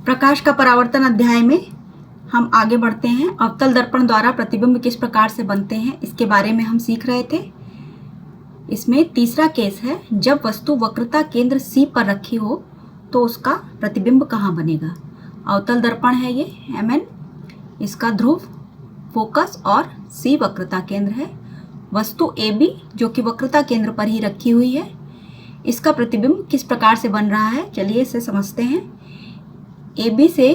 प्रकाश का परावर्तन अध्याय में हम आगे बढ़ते हैं। अवतल दर्पण द्वारा प्रतिबिंब किस प्रकार से बनते हैं इसके बारे में हम सीख रहे थे। इसमें तीसरा केस है, जब वस्तु वक्रता केंद्र C पर रखी हो तो उसका प्रतिबिंब कहाँ बनेगा। अवतल दर्पण है ये MN, इसका ध्रुव, फोकस और C वक्रता केंद्र है। वस्तु AB जो कि वक्रता केंद्र पर ही रखी हुई है, इसका प्रतिबिंब किस प्रकार से बन रहा है, चलिए इसे समझते हैं। AB से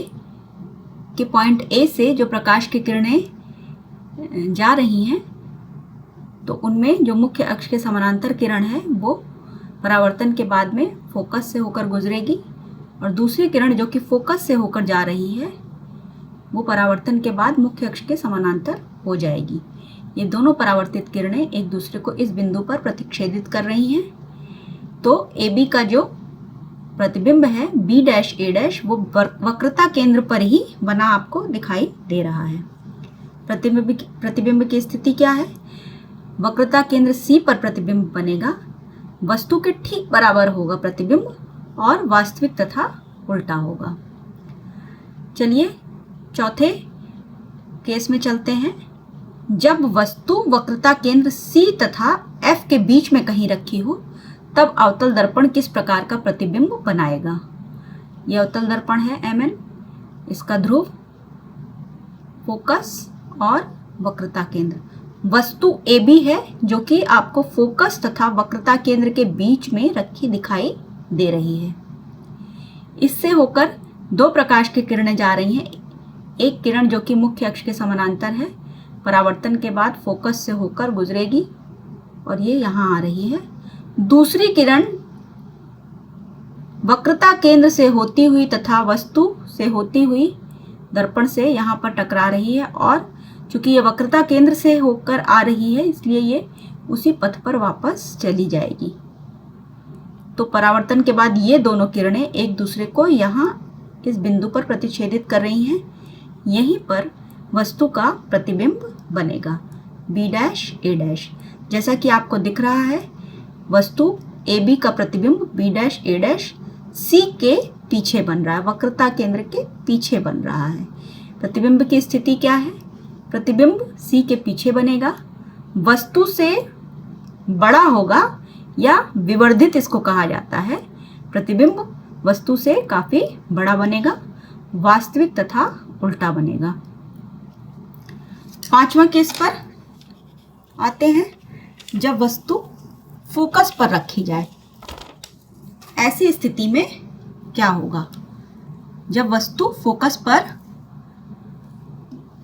के पॉइंट A से जो प्रकाश की किरणें जा रही हैं तो उनमें जो मुख्य अक्ष के समानांतर किरण है वो परावर्तन के बाद में फोकस से होकर गुजरेगी और दूसरी किरण जो कि फोकस से होकर जा रही है वो परावर्तन के बाद मुख्य अक्ष के समानांतर हो जाएगी। ये दोनों परावर्तित किरणें एक दूसरे को इस बिंदु पर प्रतिच्छेदित कर रही हैं। तो AB का जो प्रतिबिंब है B' A' वो वक्रता केंद्र पर ही बना आपको दिखाई दे रहा है। प्रतिबिंब की स्थिति क्या है, वक्रता केंद्र C पर प्रतिबिंब बनेगा, वस्तु के ठीक बराबर होगा प्रतिबिंब और वास्तविक तथा उल्टा होगा। चलिए चौथे केस में चलते हैं। जब वस्तु वक्रता केंद्र C तथा F के बीच में कहीं रखी हो तब अवतल दर्पण किस प्रकार का प्रतिबिंब बनाएगा। यह अवतल दर्पण है MN, इसका ध्रुव, फोकस और वक्रता केंद्र। वस्तु AB है जो कि आपको फोकस तथा वक्रता केंद्र के बीच में रखी दिखाई दे रही है। इससे होकर दो प्रकाश की किरणें जा रही हैं। एक किरण जो कि मुख्य अक्ष के समानांतर है, परावर्तन के बाद फोकस से होकर गुजरेगी और ये यहाँ आ रही है। दूसरी किरण वक्रता केंद्र से होती हुई तथा वस्तु से होती हुई दर्पण से यहाँ पर टकरा रही है और चूंकि ये वक्रता केंद्र से होकर आ रही है इसलिए ये उसी पथ पर वापस चली जाएगी। तो परावर्तन के बाद ये दोनों किरणें एक दूसरे को यहाँ इस बिंदु पर प्रतिच्छेदित कर रही हैं। यहीं पर वस्तु का प्रतिबिंब बनेगा B' A'। जैसा कि आपको दिख रहा है, वस्तु AB का प्रतिबिंब B' A' C के पीछे बन रहा है, वक्रता केंद्र के पीछे बन रहा है। प्रतिबिंब की स्थिति क्या है, प्रतिबिंब C के पीछे बनेगा, वस्तु से बड़ा होगा या विवर्धित इसको कहा जाता है। प्रतिबिंब वस्तु से काफी बड़ा बनेगा, वास्तविक तथा उल्टा बनेगा। पांचवा केस पर आते हैं। जब वस्तु फोकस पर रखी जाए, ऐसी स्थिति में क्या होगा। जब वस्तु फोकस पर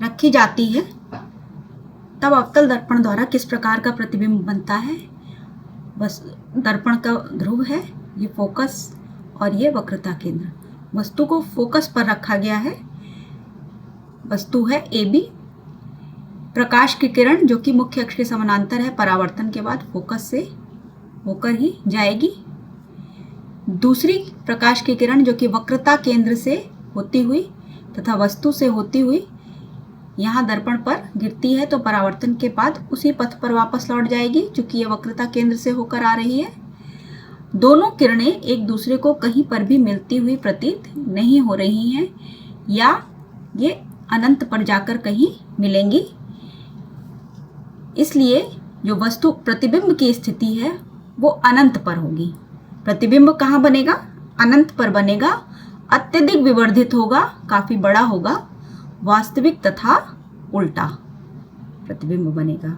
रखी जाती है तब अवतल दर्पण द्वारा किस प्रकार का प्रतिबिंब बनता है। बस दर्पण का ध्रुव है, ये फोकस और ये वक्रता केंद्र। वस्तु को फोकस पर रखा गया है, वस्तु है AB, प्रकाश की किरण जो कि मुख्य अक्ष के समानांतर है, परावर्तन के बाद फोकस से होकर ही जाएगी। दूसरी प्रकाश की किरण जो कि वक्रता केंद्र से होती हुई तथा वस्तु से होती हुई यहाँ दर्पण पर गिरती है तो परावर्तन के बाद उसी पथ पर वापस लौट जाएगी क्योंकि ये वक्रता केंद्र से होकर आ रही है। दोनों किरणें एक दूसरे को कहीं पर भी मिलती हुई प्रतीत नहीं हो रही हैं या ये अनंत पर जाकर कहीं मिलेंगी। इसलिए जो वस्तु प्रतिबिंब की स्थिति है वो अनंत पर होगी। प्रतिबिंब कहाँ बनेगा, अनंत पर बनेगा, अत्यधिक विवर्धित होगा, काफी बड़ा होगा, वास्तविक तथा उल्टा प्रतिबिंब बनेगा।